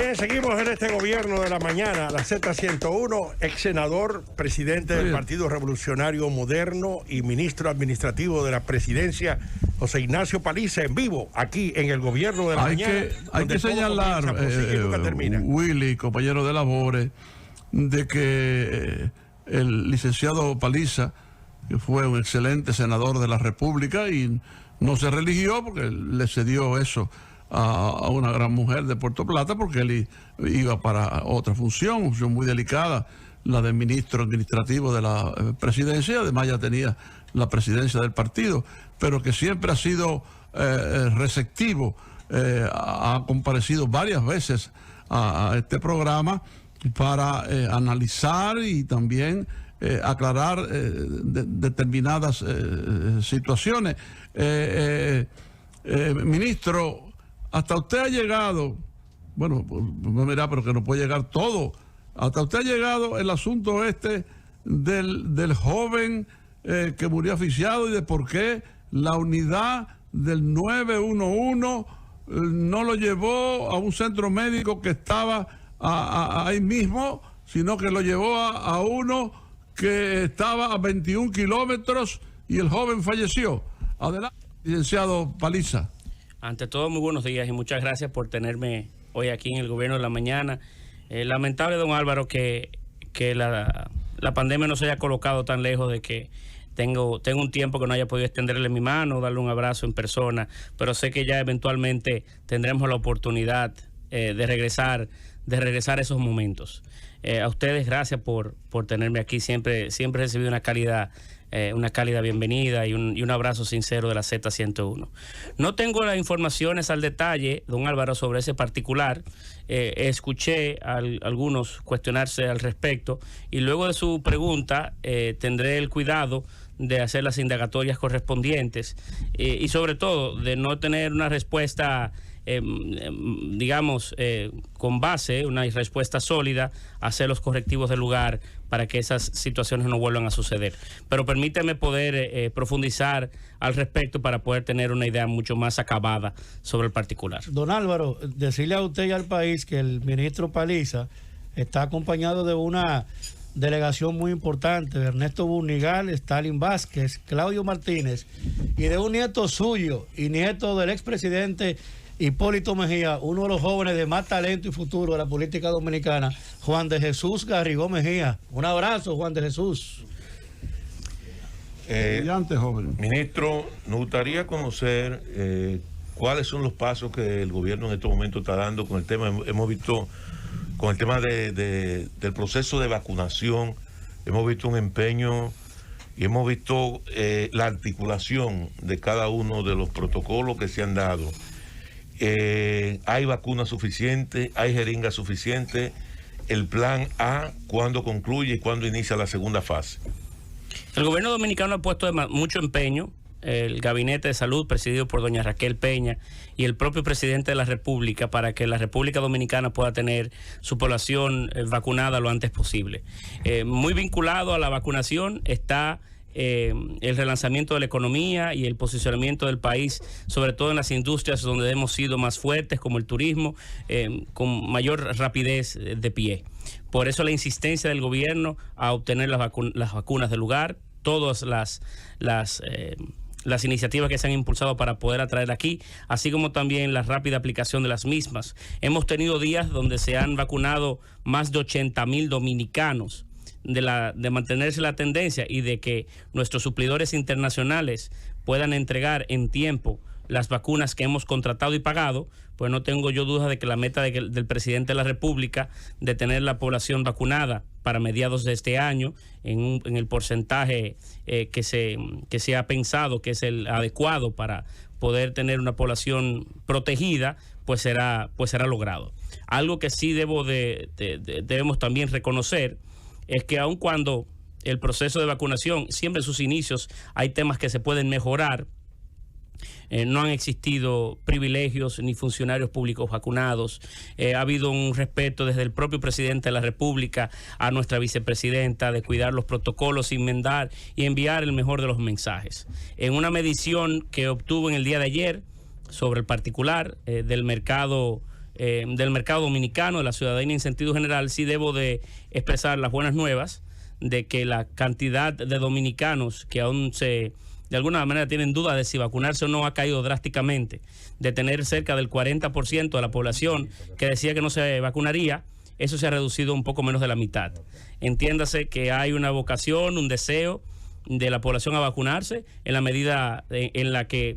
Bien, seguimos en este gobierno de la mañana, la Z101, ex senador, presidente del Partido Revolucionario Moderno y ministro administrativo de la presidencia, José Ignacio Paliza, en vivo, aquí en el gobierno de la mañana. Hay que señalar, Willy, compañero de labores, de que el licenciado Paliza, que fue un excelente senador de la República y no se religió porque le cedió eso a una gran mujer de Puerto Plata, porque él iba para otra función muy delicada, la de ministro administrativo de la presidencia. Además ya tenía la presidencia del partido, pero que siempre ha sido receptivo, ha comparecido varias veces a este programa para analizar y también aclarar determinadas situaciones. Ministro, hasta usted ha llegado, bueno, no mira, pero que no puede llegar todo. Hasta usted ha llegado el asunto del joven que murió asfixiado y de por qué la unidad del 911 no lo llevó a un centro médico que estaba ahí mismo, sino que lo llevó a uno que estaba a 21 kilómetros y el joven falleció. Adelante, licenciado Paliza. Ante todo, muy buenos días y muchas gracias por tenerme hoy aquí en el gobierno de la mañana. Lamentable, don Álvaro, que la pandemia no se haya colocado tan lejos de que tengo un tiempo que no haya podido extenderle mi mano, darle un abrazo en persona, pero sé que ya eventualmente tendremos la oportunidad de regresar a esos momentos. A ustedes, gracias por tenerme aquí. Siempre he recibido una cálida bienvenida y un abrazo sincero de la Z101. No tengo las informaciones al detalle, don Álvaro, sobre ese particular. Escuché a algunos cuestionarse al respecto y luego de su pregunta tendré el cuidado de hacer las indagatorias correspondientes y sobre todo de no tener una respuesta con base, una respuesta sólida, hacer los correctivos del lugar para que esas situaciones no vuelvan a suceder. Pero permíteme poder profundizar al respecto para poder tener una idea mucho más acabada sobre el particular. Don Álvaro, decirle a usted y al país que el ministro Paliza está acompañado de una delegación muy importante, de Ernesto Burnigal, Stalin Vázquez, Claudio Martínez, y de un nieto suyo y nieto del expresidente Hipólito Mejía, uno de los jóvenes de más talento y futuro de la política dominicana, Juan de Jesús Garrigó Mejía. Un abrazo, Juan de Jesús. Joven. Ministro, nos gustaría conocer cuáles son los pasos que el gobierno en estos momentos está dando con el tema. Hemos visto con el tema del proceso de vacunación, hemos visto un empeño y hemos visto la articulación de cada uno de los protocolos que se han dado. Hay vacunas suficientes, hay jeringas suficientes. El plan A, ¿cuándo concluye y cuándo inicia la segunda fase? El gobierno dominicano ha puesto mucho empeño, el gabinete de salud presidido por doña Raquel Peña y el propio presidente de la República, para que la República Dominicana pueda tener su población vacunada lo antes posible. Muy vinculado a la vacunación está el relanzamiento de la economía y el posicionamiento del país, sobre todo en las industrias donde hemos sido más fuertes, como el turismo, con mayor rapidez de pie. Por eso la insistencia del gobierno a obtener las vacunas del lugar, todas las iniciativas que se han impulsado para poder atraer aquí, así como también la rápida aplicación de las mismas. Hemos tenido días donde se han vacunado más de 80,000 dominicanos. De mantenerse la tendencia y de que nuestros suplidores internacionales puedan entregar en tiempo las vacunas que hemos contratado y pagado, pues no tengo yo duda de que la meta del presidente de la República de tener la población vacunada para mediados de este año en el porcentaje que se ha pensado que es el adecuado para poder tener una población protegida, pues será logrado. Algo que sí debemos también reconocer es que aun cuando el proceso de vacunación, siempre en sus inicios hay temas que se pueden mejorar, no han existido privilegios ni funcionarios públicos vacunados, ha habido un respeto desde el propio presidente de la República a nuestra vicepresidenta de cuidar los protocolos, enmendar y enviar el mejor de los mensajes. En una medición que obtuvo en el día de ayer sobre el particular del mercado del mercado dominicano, de la ciudadanía en sentido general, sí debo de expresar las buenas nuevas de que la cantidad de dominicanos que aún de alguna manera tienen dudas de si vacunarse o no ha caído drásticamente, de tener cerca del 40% de la población que decía que no se vacunaría. Eso se ha reducido un poco menos de la mitad. Entiéndase que hay una vocación, un deseo de la población a vacunarse en la medida en la que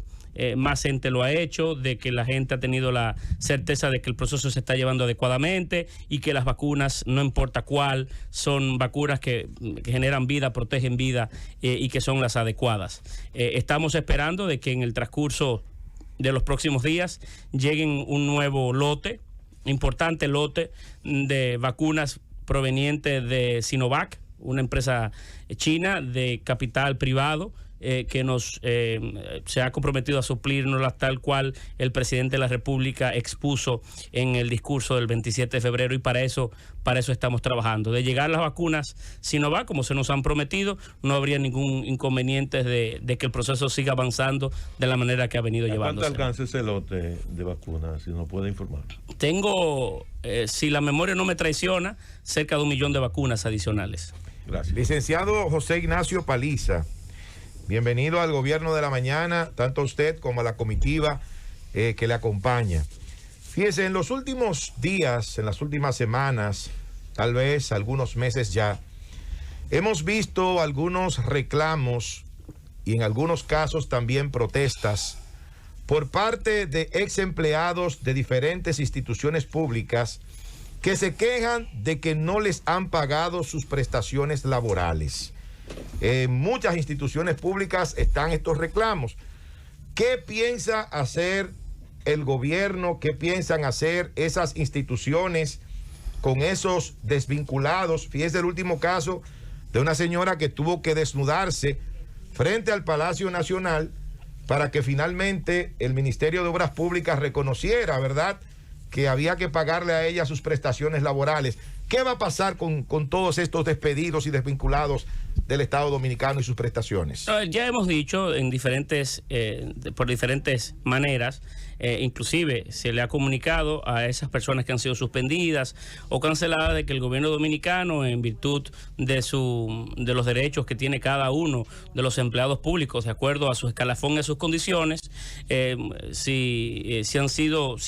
más gente lo ha hecho, de que la gente ha tenido la certeza de que el proceso se está llevando adecuadamente y que las vacunas, no importa cuál, son vacunas que generan vida, protegen vida y que son las adecuadas. Estamos esperando de que en el transcurso de los próximos días lleguen un nuevo lote, importante lote de vacunas provenientes de Sinovac, una empresa china de capital privado, que se ha comprometido a suplirnos tal cual el presidente de la República expuso en el discurso del 27 de febrero, y para eso estamos trabajando. De llegar las vacunas Sinovac, como se nos han prometido, no habría ningún inconveniente de que el proceso siga avanzando de la manera que ha venido llevándose. ¿Cuánto alcanza ese lote de vacunas, si nos puede informar? Tengo, si la memoria no me traiciona, cerca de 1 millón de vacunas adicionales. Gracias. Licenciado José Ignacio Paliza, bienvenido al Gobierno de la Mañana, tanto a usted como a la comitiva que le acompaña. Fíjese, en los últimos días, en las últimas semanas, tal vez algunos meses ya, hemos visto algunos reclamos y en algunos casos también protestas por parte de ex empleados de diferentes instituciones públicas que se quejan de que no les han pagado sus prestaciones laborales. En muchas instituciones públicas están estos reclamos. ¿Qué piensa hacer el gobierno? ¿Qué piensan hacer esas instituciones con esos desvinculados? Fíjese el último caso de una señora que tuvo que desnudarse frente al Palacio Nacional para que finalmente el Ministerio de Obras Públicas reconociera, ¿verdad?, que había que pagarle a ella sus prestaciones laborales. ¿Qué va a pasar con todos estos despedidos y desvinculados del Estado Dominicano y sus prestaciones? Ya hemos dicho por diferentes maneras, inclusive se le ha comunicado a esas personas que han sido suspendidas o canceladas de que el gobierno dominicano, en virtud de los derechos que tiene cada uno de los empleados públicos, de acuerdo a su escalafón y a sus condiciones, si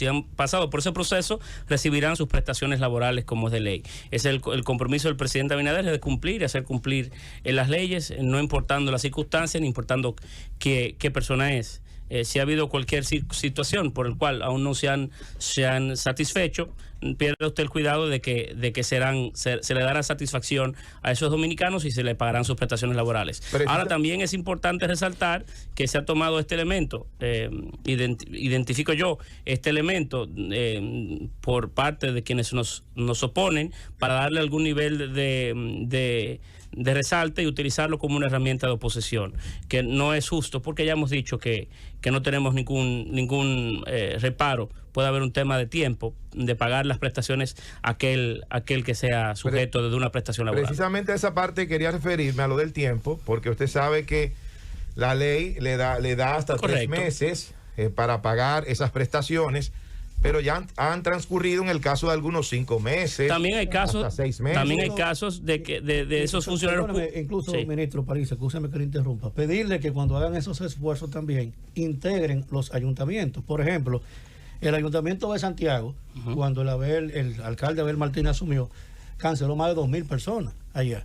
han pasado por ese proceso, recibirán sus prestaciones laborales como es de ley. Es el compromiso del presidente Abinader de cumplir y hacer cumplir las leyes, no importando las circunstancias ni importando qué persona es. Si ha habido cualquier situación por el cual aún no se han satisfecho, pierda usted el cuidado de que se le dará satisfacción a esos dominicanos y se le pagarán sus prestaciones laborales. Ahora también es importante resaltar que se ha tomado este elemento, identifico yo este elemento por parte de quienes nos oponen, para darle algún nivel de resalte y utilizarlo como una herramienta de oposición, que no es justo, porque ya hemos dicho que no tenemos ningún reparo. Puede haber un tema de tiempo de pagar las prestaciones a aquel que sea sujeto de una prestación laboral. Precisamente a esa parte quería referirme, a lo del tiempo, porque usted sabe que la ley le da hasta Correcto. 3 meses para pagar esas prestaciones, pero ya han transcurrido en el caso de algunos 5 meses. También hay casos, hasta 6 meses. También hay casos de esos funcionarios. Incluso, sí. Ministro París, escúchame que le interrumpa, pedirle que cuando hagan esos esfuerzos también integren los ayuntamientos. Por ejemplo, el ayuntamiento de Santiago, cuando el alcalde Abel Martínez asumió, canceló más de 2,000 personas allá.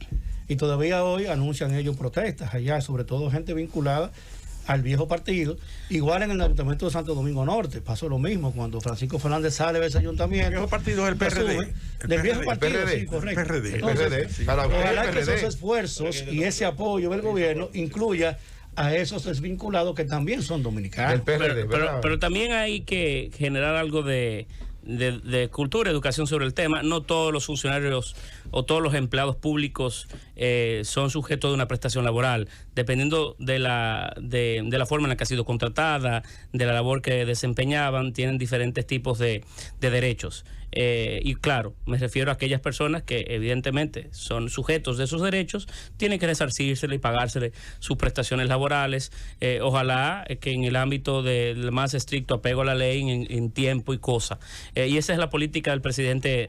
Y todavía hoy anuncian ellos protestas allá, sobre todo gente vinculada al viejo partido. Igual en el ayuntamiento de Santo Domingo Norte pasó lo mismo cuando Francisco Fernández sale de ese ayuntamiento. El viejo partido del PRD. Del viejo partido, sí, correcto. Entonces, ojalá que esos esfuerzos y ese apoyo del gobierno incluya a esos desvinculados que también son dominicanos. Pero también hay que generar algo de cultura, educación sobre el tema. No todos los funcionarios o todos los empleados públicos son sujetos de una prestación laboral. dependiendo de la forma en la que ha sido contratada, de la labor que desempeñaban, tienen diferentes tipos de derechos. Y claro, me refiero a aquellas personas que evidentemente son sujetos de esos derechos, tienen que resarcírsele y pagársele sus prestaciones laborales. Ojalá que en el ámbito del más estricto apego a la ley en tiempo y cosa. Y esa es la política del presidente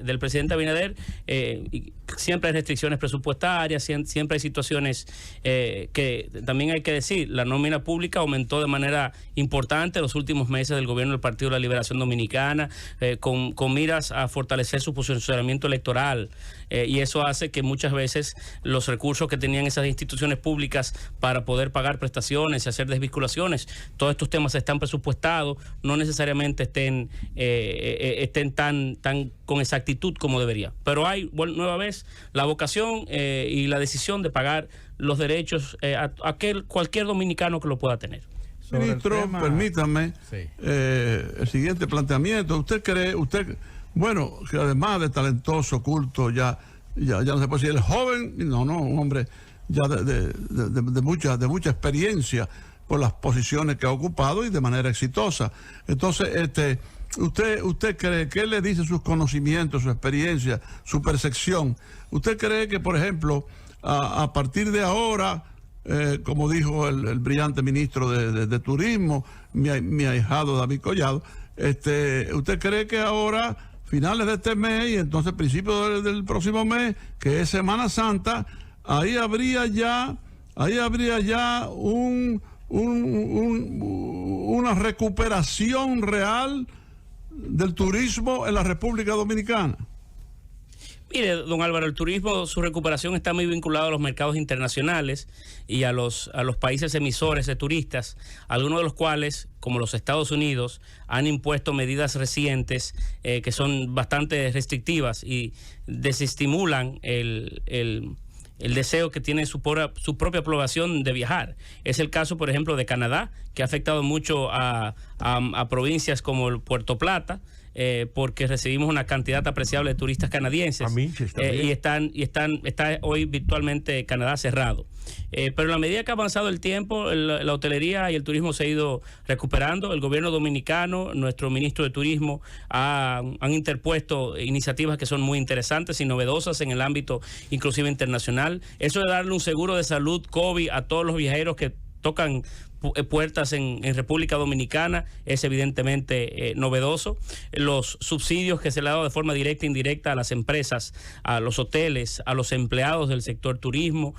Abinader. Y siempre hay restricciones presupuestarias, siempre hay situaciones que también hay que decir, la nómina pública aumentó de manera importante en los últimos meses del gobierno del Partido de la Liberación Dominicana, con miras a fortalecer su posicionamiento electoral, y eso hace que muchas veces los recursos que tenían esas instituciones públicas para poder pagar prestaciones y hacer desvinculaciones, todos estos temas están presupuestados, no necesariamente estén tan con exactitud como debería, pero hay nueva vez la vocación y la decisión de pagar los derechos a cualquier dominicano que lo pueda tener. Ministro, permítame el siguiente planteamiento. ¿Usted cree, bueno, que además de talentoso, culto, ya no se puede decir el joven, no, un hombre ya de mucha experiencia por las posiciones que ha ocupado y de manera exitosa? Entonces, ¿usted cree, qué le dice sus conocimientos, su experiencia, su percepción? ¿Usted cree que, por ejemplo, a partir de ahora, como dijo el brillante ministro de Turismo, mi ahijado David Collado, ¿usted cree que ahora, finales de este mes y entonces principios del próximo mes, que es Semana Santa, ahí habría ya una recuperación real del turismo en la República Dominicana? Mire, don Álvaro, el turismo, su recuperación está muy vinculado a los mercados internacionales y a los países emisores de turistas, algunos de los cuales, como los Estados Unidos, han impuesto medidas recientes que son bastante restrictivas y desestimulan el deseo que tiene su propia población de viajar. Es el caso, por ejemplo, de Canadá, que ha afectado mucho a provincias como el Puerto Plata, porque recibimos una cantidad apreciable de turistas canadienses, y está hoy virtualmente Canadá cerrado. Pero en la medida que ha avanzado el tiempo, la hotelería y el turismo se ha ido recuperando. El gobierno dominicano, nuestro ministro de Turismo, han interpuesto iniciativas que son muy interesantes y novedosas en el ámbito inclusive internacional. Eso de darle un seguro de salud COVID a todos los viajeros que tocan puertas en República Dominicana es evidentemente novedoso. Los subsidios que se le ha dado de forma directa e indirecta a las empresas, a los hoteles, a los empleados del sector turismo,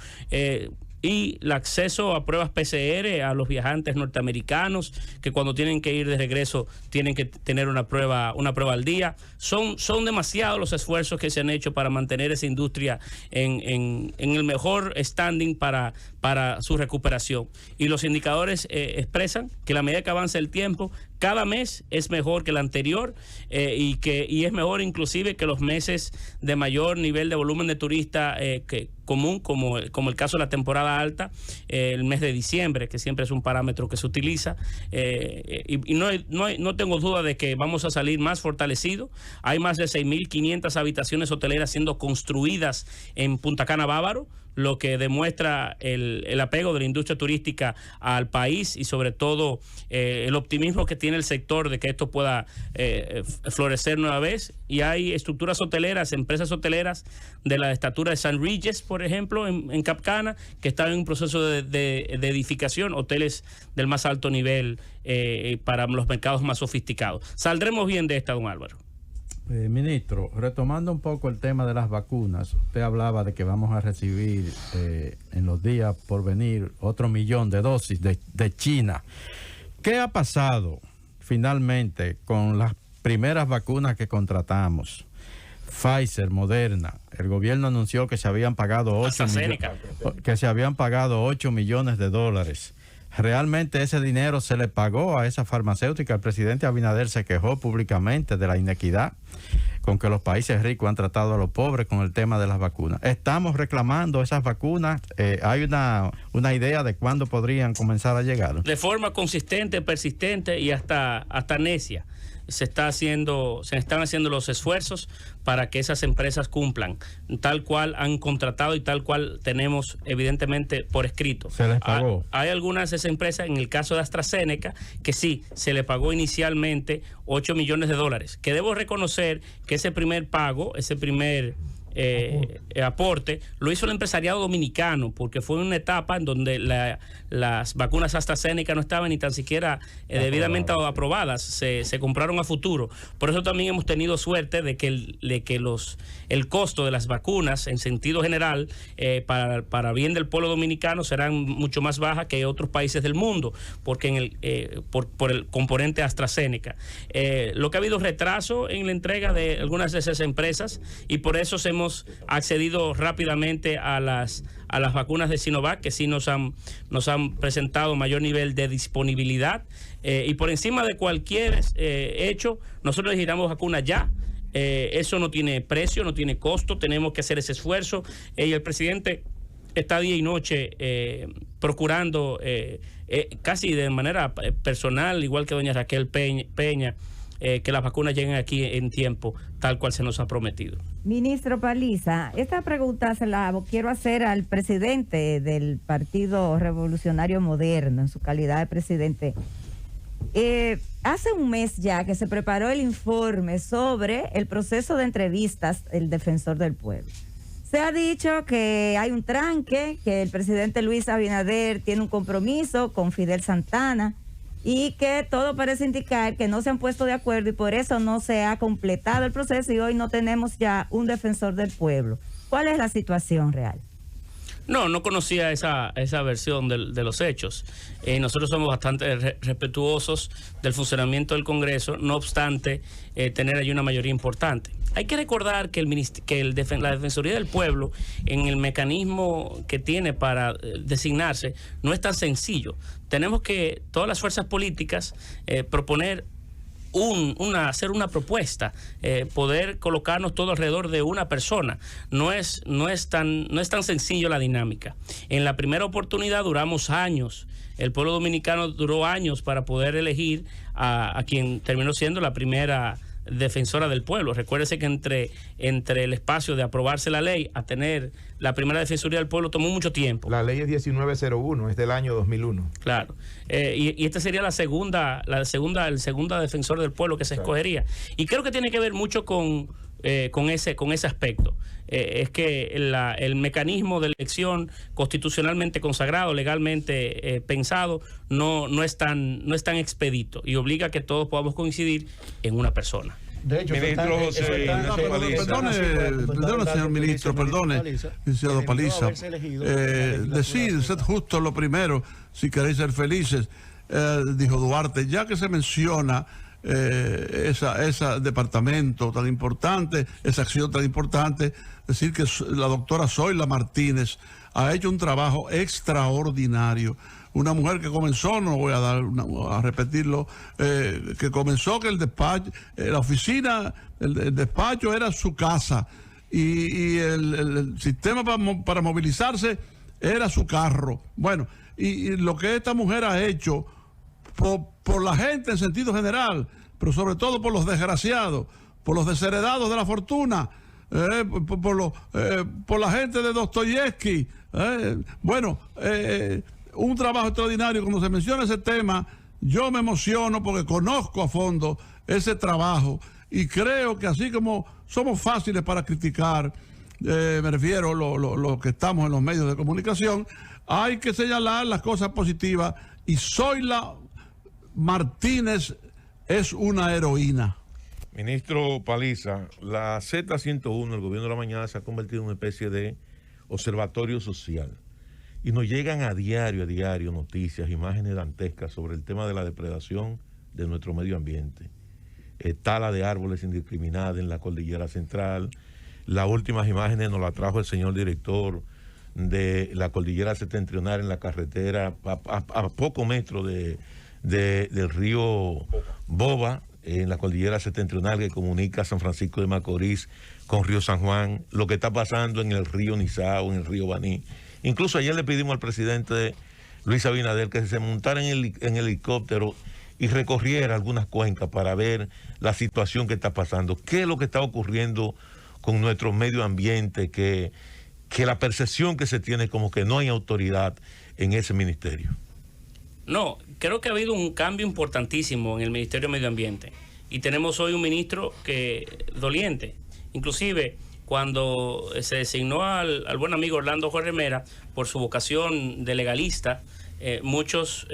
y el acceso a pruebas PCR a los viajantes norteamericanos que cuando tienen que ir de regreso tienen que tener una prueba al día. Son demasiados los esfuerzos que se han hecho para mantener esa industria en el mejor standing para su recuperación. Y los indicadores expresan que a la medida que avanza el tiempo, cada mes es mejor que el anterior, y es mejor inclusive que los meses de mayor nivel de volumen de turista común, como el caso de la temporada alta, el mes de diciembre, que siempre es un parámetro que se utiliza, y no tengo duda de que vamos a salir más fortalecidos. Hay más de 6.500 habitaciones hoteleras siendo construidas en Punta Cana Bávaro, lo que demuestra el apego de la industria turística al país y sobre todo el optimismo que tiene el sector de que esto pueda florecer nueva vez. Y hay estructuras hoteleras, empresas hoteleras de la estatura de St. Regis, por ejemplo, en Cap Cana, que están en un proceso de edificación, hoteles del más alto nivel para los mercados más sofisticados. Saldremos bien de esta, don Álvaro. Ministro, retomando un poco el tema de las vacunas, usted hablaba de que vamos a recibir en los días por venir otro 1 millón de dosis de China. ¿Qué ha pasado finalmente con las primeras vacunas que contratamos? Pfizer, Moderna. El gobierno anunció que se habían pagado 8 millones de dólares. ¿Realmente ese dinero se le pagó a esa farmacéutica? El presidente Abinader se quejó públicamente de la inequidad con que los países ricos han tratado a los pobres con el tema de las vacunas. ¿Estamos reclamando esas vacunas? ¿Hay una idea de cuándo podrían comenzar a llegar? De forma consistente, persistente y hasta necia. se están haciendo los esfuerzos para que esas empresas cumplan, tal cual han contratado y tal cual tenemos evidentemente por escrito. ¿Se les pagó? Hay algunas de esas empresas, en el caso de AstraZeneca, que sí, se le pagó inicialmente $8 millones, que debo reconocer que ese primer pago, ese primer aporte, lo hizo el empresariado dominicano, porque fue una etapa en donde las vacunas AstraZeneca no estaban ni tan siquiera debidamente aprobadas, se compraron a futuro. Por eso también hemos tenido suerte de que el costo de las vacunas en sentido general para bien del pueblo dominicano serán mucho más bajas que otros países del mundo, porque por el componente AstraZeneca. Lo que ha habido retraso en la entrega de algunas de esas empresas, y por eso hemos accedido rápidamente a las vacunas de Sinovac, que sí nos han presentado mayor nivel de disponibilidad, y por encima de cualquier hecho, nosotros necesitamos vacunas ya. Eso no tiene precio, no tiene costo, tenemos que hacer ese esfuerzo, y el presidente está día y noche procurando casi de manera personal, igual que doña Raquel Peña, que las vacunas lleguen aquí en tiempo, tal cual se nos ha prometido. Ministro Paliza, esta pregunta se la quiero hacer al presidente del Partido Revolucionario Moderno, en su calidad de presidente. Hace un mes ya que se preparó el informe sobre el proceso de entrevistas del Defensor del Pueblo. Se ha dicho que hay un tranque, que el presidente Luis Abinader tiene un compromiso con Fidel Santana, y que todo parece indicar que no se han puesto de acuerdo y por eso no se ha completado el proceso y hoy no tenemos ya un defensor del pueblo. ¿Cuál es la situación real? No conocía esa versión de los hechos. Nosotros somos bastante respetuosos del funcionamiento del Congreso, no obstante tener allí una mayoría importante. Hay que recordar que la Defensoría del Pueblo, en el mecanismo que tiene para designarse, no es tan sencillo. Tenemos que, todas las fuerzas políticas, proponer hacer una propuesta, poder colocarnos todo alrededor de una persona. No es tan sencillo la dinámica. En la primera oportunidad duramos años. El pueblo dominicano duró años para poder elegir a quien terminó siendo la primera defensora del pueblo. Recuérdese que entre el espacio de aprobarse la ley a tener la primera defensoría del pueblo tomó mucho tiempo. La ley es 1901, es del año 2001. Claro. Y esta sería el segunda defensor del pueblo que se escogería. Y creo que tiene que ver mucho con ese aspecto. Es que el mecanismo de elección constitucionalmente consagrado, legalmente pensado, no es tan expedito y obliga a que todos podamos coincidir en una persona. De hecho, ministro José Ignacio Paliza. Perdone, señor ministro, licenciado Paliza. Decir, ser justo lo primero, si queréis ser felices, dijo Duarte, ya que se menciona ese departamento tan importante, esa acción tan importante, decir que la doctora Zoila Martínez ha hecho un trabajo extraordinario. Una mujer que comenzó, no voy a repetirlo, que comenzó que el despacho, la oficina, el despacho era su casa y el sistema para movilizarse era su carro. Bueno, y lo que esta mujer ha hecho por la gente en sentido general, pero sobre todo por los desgraciados, por los desheredados de la fortuna, por la gente de Dostoyevsky. Un trabajo extraordinario. Cuando se menciona ese tema, yo me emociono porque conozco a fondo ese trabajo y creo que así como somos fáciles para criticar, me refiero los que estamos en los medios de comunicación, hay que señalar las cosas positivas y Zoila Martínez es una heroína. Ministro Paliza, la Z101, el gobierno de la mañana, se ha convertido en una especie de observatorio social. Y nos llegan a diario noticias, imágenes dantescas sobre el tema de la depredación de nuestro medio ambiente. Tala de árboles indiscriminada en la cordillera central. Las últimas imágenes nos las trajo el señor director de la cordillera septentrional en la carretera a pocos metros del río Boba, en la cordillera septentrional que comunica San Francisco de Macorís con Río San Juan, lo que está pasando en el río Nizao, en el río Baní. Incluso ayer le pedimos al presidente Luis Abinader que se montara en helicóptero y recorriera algunas cuencas para ver la situación que está pasando. ¿Qué es lo que está ocurriendo con nuestro medio ambiente? Que la percepción que se tiene como que no hay autoridad en ese ministerio. No, creo que ha habido un cambio importantísimo en el Ministerio de Medio Ambiente. Y tenemos hoy un ministro doliente. Inclusive, cuando se designó al buen amigo Orlando Jorge Mera por su vocación de legalista, muchos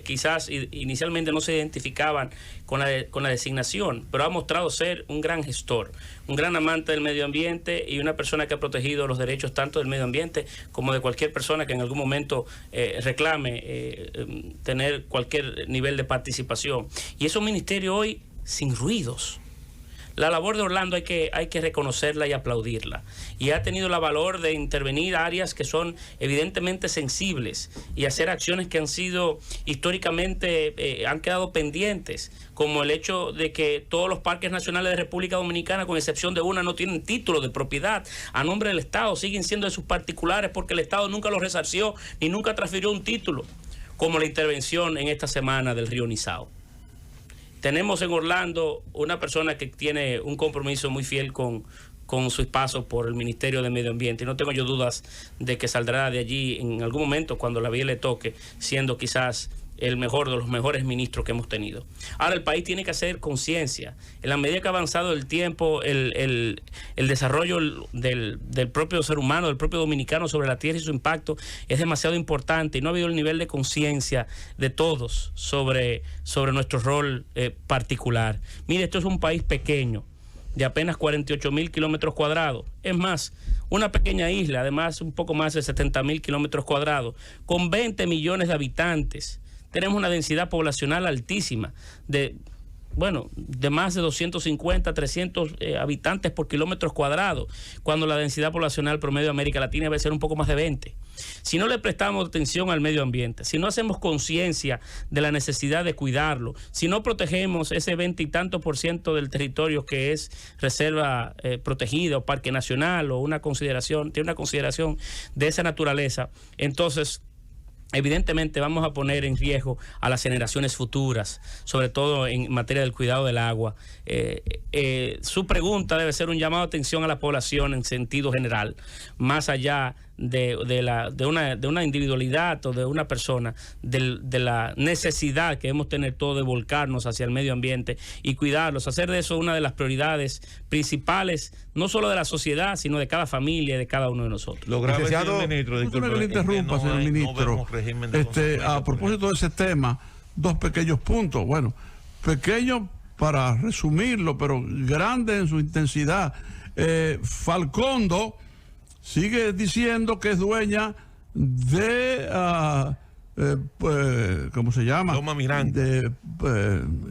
quizás inicialmente no se identificaban con la designación, pero ha mostrado ser un gran gestor, un gran amante del medio ambiente y una persona que ha protegido los derechos tanto del medio ambiente como de cualquier persona que en algún momento reclame tener cualquier nivel de participación. Y es un ministerio hoy sin ruidos. La labor de Orlando hay que reconocerla y aplaudirla. Y ha tenido la valor de intervenir áreas que son evidentemente sensibles y hacer acciones que han sido históricamente, han quedado pendientes, como el hecho de que todos los parques nacionales de República Dominicana, con excepción de una, no tienen título de propiedad a nombre del Estado, siguen siendo de sus particulares porque el Estado nunca los resarció ni nunca transfirió un título, como la intervención en esta semana del río Nizao. Tenemos en Orlando una persona que tiene un compromiso muy fiel con su paso por el Ministerio de Medio Ambiente. Y no tengo yo dudas de que saldrá de allí en algún momento cuando la vida le toque, siendo quizás el mejor de los mejores ministros que hemos tenido. Ahora el país tiene que hacer conciencia. En la medida que ha avanzado el tiempo, el desarrollo del propio ser humano, del propio dominicano sobre la tierra y su impacto es demasiado importante y no ha habido el nivel de conciencia de todos sobre nuestro rol particular. Mire, esto es un país pequeño, de apenas 48,000 kilómetros cuadrados. Es más, una pequeña isla, además un poco más de 70,000 kilómetros cuadrados, con 20 millones de habitantes. Tenemos una densidad poblacional altísima, de más de 250, 300 habitantes por kilómetros cuadrados, cuando la densidad poblacional promedio de América Latina debe ser un poco más de 20. Si no le prestamos atención al medio ambiente, si no hacemos conciencia de la necesidad de cuidarlo, si no protegemos ese 20 y tanto % del territorio que es reserva protegida o parque nacional o tiene una consideración de esa naturaleza, entonces evidentemente vamos a poner en riesgo a las generaciones futuras, sobre todo en materia del cuidado del agua. Su pregunta debe ser un llamado de atención a la población en sentido general, más allá de una individualidad o de una persona, de la necesidad que debemos tener todos de volcarnos hacia el medio ambiente y cuidarlos, hacer de eso una de las prioridades principales, no solo de la sociedad, sino de cada familia y de cada uno de nosotros. Lo grave, señor ministro, disculpe, que le interrumpa, señor ministro. A propósito de ese tema, dos pequeños puntos. Bueno, pequeños para resumirlo, pero grandes en su intensidad. Falcondo sigue diciendo que es dueña de, ¿cómo se llama? Loma Miranda.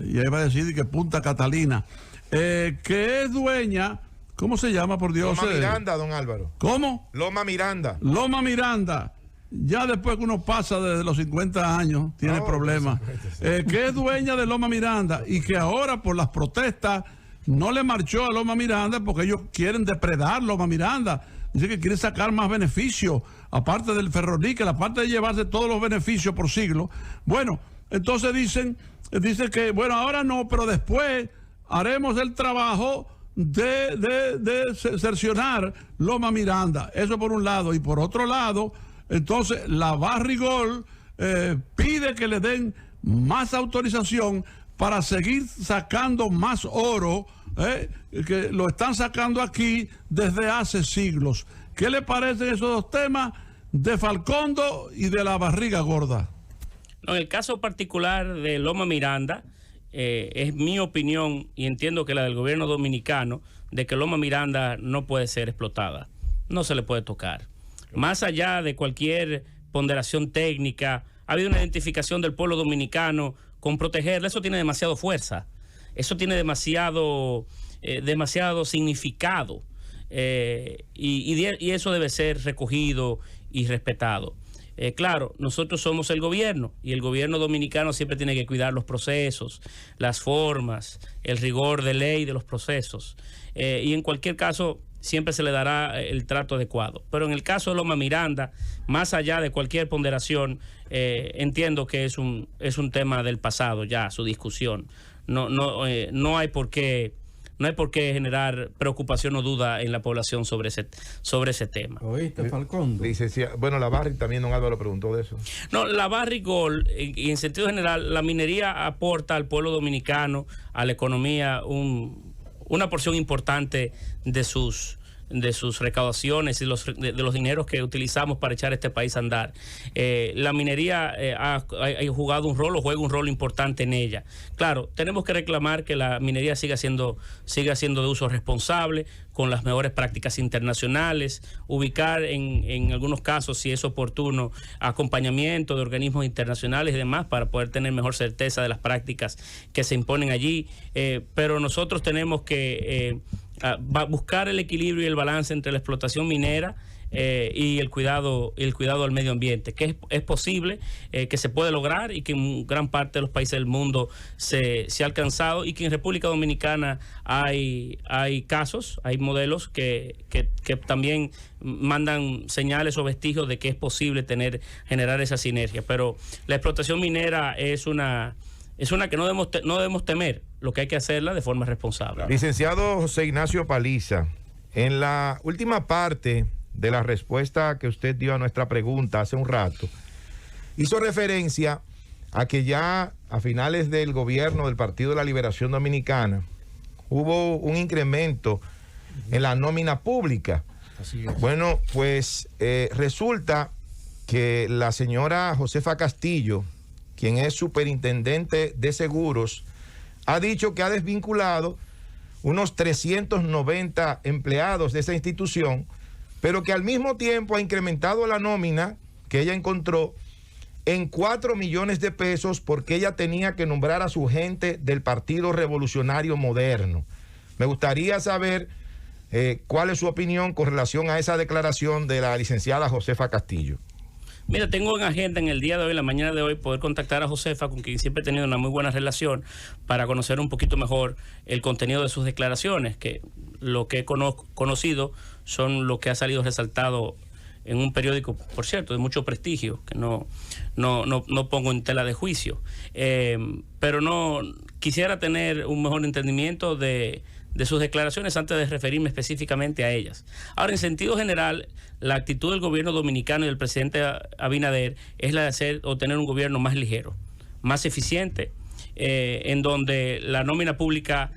Ya iba a decir que Punta Catalina. Que es dueña, ¿cómo se llama, por Dios? Loma Miranda, don Álvaro. ¿Cómo? Loma Miranda. Loma Miranda. Ya después que uno pasa desde los 50 años, tiene problemas. Que es dueña de Loma Miranda y que ahora por las protestas no le marchó a Loma Miranda porque ellos quieren depredar Loma Miranda. Dice que quiere sacar más beneficios, aparte del ferroníquel, aparte de llevarse todos los beneficios por siglo. Bueno, entonces dicen que, bueno, ahora no, pero después haremos el trabajo de cercionar Loma Miranda. Eso por un lado. Y por otro lado, entonces la Barrigol pide que le den más autorización para seguir sacando más oro, que lo están sacando aquí desde hace siglos. ¿Qué le parecen esos dos temas de Falcondo y de la barriga gorda? No, en el caso particular de Loma Miranda, es mi opinión y entiendo que la del gobierno dominicano, de que Loma Miranda no puede ser explotada, no se le puede tocar. Más allá de cualquier ponderación técnica, ha habido una identificación del pueblo dominicano con protegerla. Eso tiene demasiado fuerza, eso tiene demasiado significado, y eso debe ser recogido y respetado. Claro, nosotros somos el gobierno y el gobierno dominicano siempre tiene que cuidar los procesos, las formas, el rigor de ley de los procesos, y en cualquier caso siempre se le dará el trato adecuado. Pero en el caso de Loma Miranda, más allá de cualquier ponderación, entiendo que es un tema del pasado ya, su discusión. No hay por qué generar preocupación o duda en la población sobre ese tema. ¿Oíste, Falcón? Bueno, la Barrick también, don Álvaro preguntó de eso. No, la Barrick Gold, y en sentido general, la minería aporta al pueblo dominicano, a la economía, una porción importante de sus recaudaciones y de los dineros que utilizamos para echar este país a andar. La minería ha jugado un rol o juega un rol importante en ella. Claro, tenemos que reclamar que la minería siga siendo de uso responsable, con las mejores prácticas internacionales, ubicar en algunos casos, si es oportuno, acompañamiento de organismos internacionales y demás para poder tener mejor certeza de las prácticas que se imponen allí. Pero nosotros tenemos que buscar el equilibrio y el balance entre la explotación minera y el cuidado al medio ambiente, que es posible, que se puede lograr y que en gran parte de los países del mundo se ha alcanzado, y que en República Dominicana hay casos, hay modelos que también mandan señales o vestigios de que es posible generar esa sinergia. Pero la explotación minera es una que no debemos temer, lo que hay que hacerla de forma responsable. Licenciado José Ignacio Paliza, en la última parte de la respuesta que usted dio a nuestra pregunta hace un rato, hizo referencia a que ya a finales del gobierno del Partido de la Liberación Dominicana hubo un incremento en la nómina pública. Así es. Bueno, pues resulta que la señora Josefa Castillo, quien es superintendente de seguros, ha dicho que ha desvinculado unos 390 empleados de esa institución, pero que al mismo tiempo ha incrementado la nómina que ella encontró en 4 millones de pesos, porque ella tenía que nombrar a su gente del Partido Revolucionario Moderno. Me gustaría saber cuál es su opinión con relación a esa declaración de la licenciada Josefa Castillo. Mira, tengo en agenda en el día de hoy, la mañana de hoy, poder contactar a Josefa, con quien siempre he tenido una muy buena relación, para conocer un poquito mejor el contenido de sus declaraciones, que lo que he conocido son lo que ha salido resaltado en un periódico, por cierto, de mucho prestigio, que no pongo en tela de juicio. Pero no quisiera tener un mejor entendimiento de sus declaraciones antes de referirme específicamente a ellas. Ahora, en sentido general, la actitud del gobierno dominicano y del presidente Abinader es la de tener un gobierno más ligero, más eficiente, en donde la nómina pública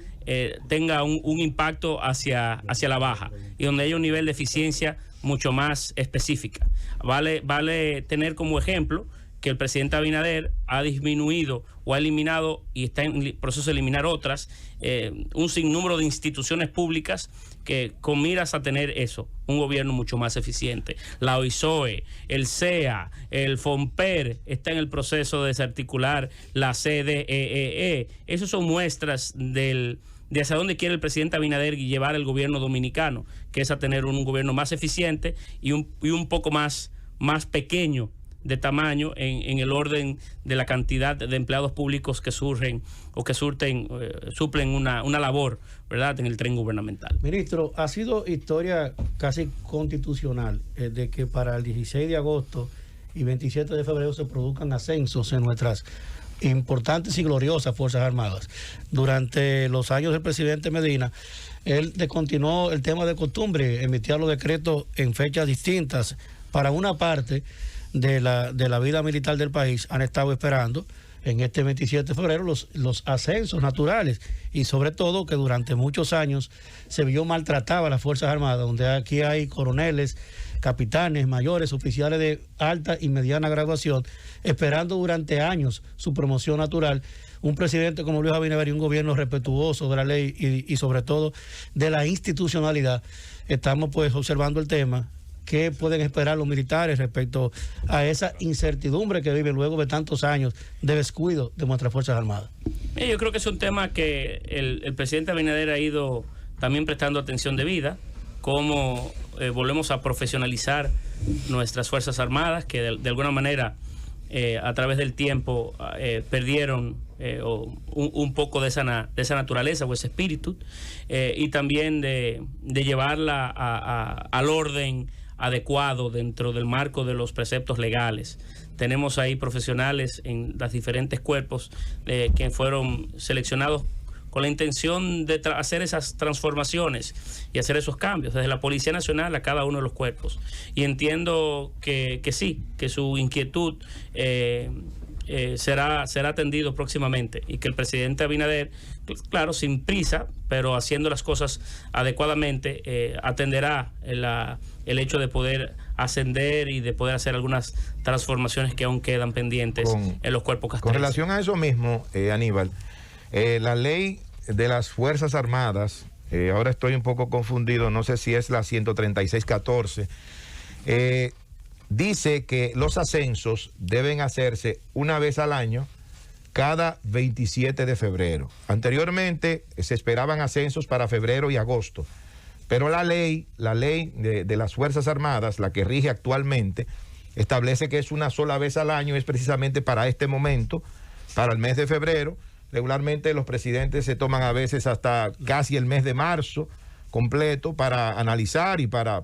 tenga un impacto hacia la baja y donde haya un nivel de eficiencia mucho más específica. Vale tener como ejemplo que el presidente Abinader ha disminuido o ha eliminado, y está en el proceso de eliminar otras, un sinnúmero de instituciones públicas que con miras a tener eso, un gobierno mucho más eficiente. La OISOE, el CEA, el FOMPER está en el proceso de desarticular la CDEE. Esas son muestras de hacia dónde quiere el presidente Abinader llevar el gobierno dominicano, que es a tener un gobierno más eficiente y un poco más pequeño de tamaño en el orden de la cantidad de empleados públicos que surgen o que suplen una labor, ¿verdad?, en el tren gubernamental. Ministro, ha sido historia casi constitucional de que para el 16 de agosto y 27 de febrero se produzcan ascensos en nuestras importantes y gloriosas Fuerzas Armadas. Durante los años del presidente Medina, él descontinuó el tema de costumbre, emitía los decretos en fechas distintas. Para una parte de la vida militar del país han estado esperando en este 27 de febrero los ascensos naturales, y sobre todo que durante muchos años se vio maltratada a las Fuerzas Armadas, donde aquí hay coroneles, capitanes, mayores, oficiales de alta y mediana graduación, esperando durante años su promoción natural. Un presidente como Luis Abinader y un gobierno respetuoso de la ley y sobre todo de la institucionalidad. Estamos pues observando el tema. ¿Qué pueden esperar los militares respecto a esa incertidumbre que viven luego de tantos años de descuido de nuestras Fuerzas Armadas? Yo creo que es un tema que el presidente Abinader ha ido también prestando atención debida, cómo volvemos a profesionalizar nuestras Fuerzas Armadas, que de alguna manera a través del tiempo perdieron un poco de esa naturaleza o ese espíritu, y también de llevarla al orden adecuado dentro del marco de los preceptos legales. Tenemos ahí profesionales en los diferentes cuerpos que fueron seleccionados con la intención de hacer esas transformaciones y hacer esos cambios, desde la Policía Nacional a cada uno de los cuerpos. Y entiendo que sí, que su inquietud será atendido próximamente, y que el presidente Abinader, claro, sin prisa, pero haciendo las cosas adecuadamente, atenderá el hecho de poder ascender y de poder hacer algunas transformaciones que aún quedan pendientes en los cuerpos castrenses. Con relación a eso mismo, Aníbal, la ley de las Fuerzas Armadas, ahora estoy un poco confundido, no sé si es la 136-14, dice que los ascensos deben hacerse una vez al año, cada 27 de febrero. Anteriormente se esperaban ascensos para febrero y agosto, pero la ley de las Fuerzas Armadas, la que rige actualmente, establece que es una sola vez al año, es precisamente para este momento, para el mes de febrero. Regularmente los presidentes se toman a veces hasta casi el mes de marzo completo para analizar y para...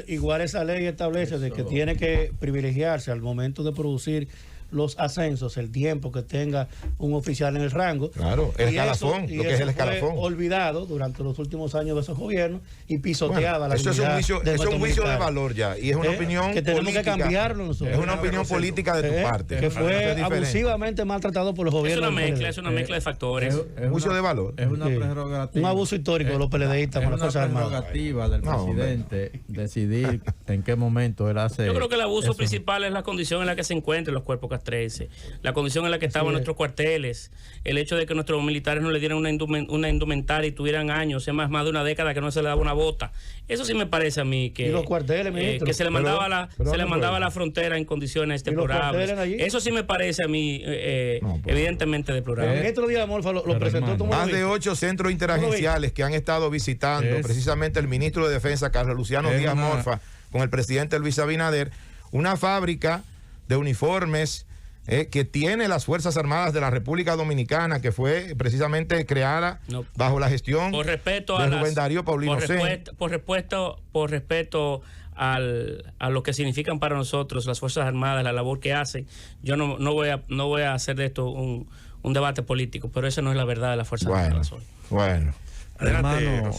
Igual esa ley establece de que tiene que privilegiarse al momento de producir los ascensos, el tiempo que tenga un oficial en el rango. Claro, el escalafón, lo que es el escalafón. Fue olvidado durante los últimos años de esos gobiernos y pisoteaba la eso es un juicio de valor ya, y es una opinión que tenemos política, que cambiarlo nosotros. Es una opinión política de tu parte. Que fue abusivamente maltratado por los gobiernos. Es una mezcla de factores. Es juicio de valor. Es una prerrogativa. Un abuso histórico de los PLDistas con las Fuerzas Armadas. Es una prerrogativa del presidente decidir en qué momento él hace. Yo creo que el abuso principal es la condición en la que se encuentran los cuerpos castrenses, la condición en la que estaban nuestros cuarteles, el hecho de que nuestros militares no le dieran una indumentaria y tuvieran años, más de una década que no se le daba una bota. Eso sí me parece a mí que, ¿y los cuarteles, ministro? Que se le mandaba a la frontera en condiciones deplorables. Eso sí me parece a mí evidentemente deplorable. El ministro Díaz Morfa lo presentó. Más de 8 centros interagenciales que han estado visitando precisamente el ministro de Defensa, Carlos Luciano Díaz Morfa, con el presidente Luis Abinader, una fábrica de uniformes que tiene las Fuerzas Armadas de la República Dominicana, que fue precisamente creada bajo la gestión de Rubén Darío Paulino Sen. Por respeto a lo que significan para nosotros las Fuerzas Armadas, la labor que hacen, yo no voy a hacer de esto un debate político, pero esa no es la verdad de las Fuerzas Armadas hoy. Bueno. Hermano,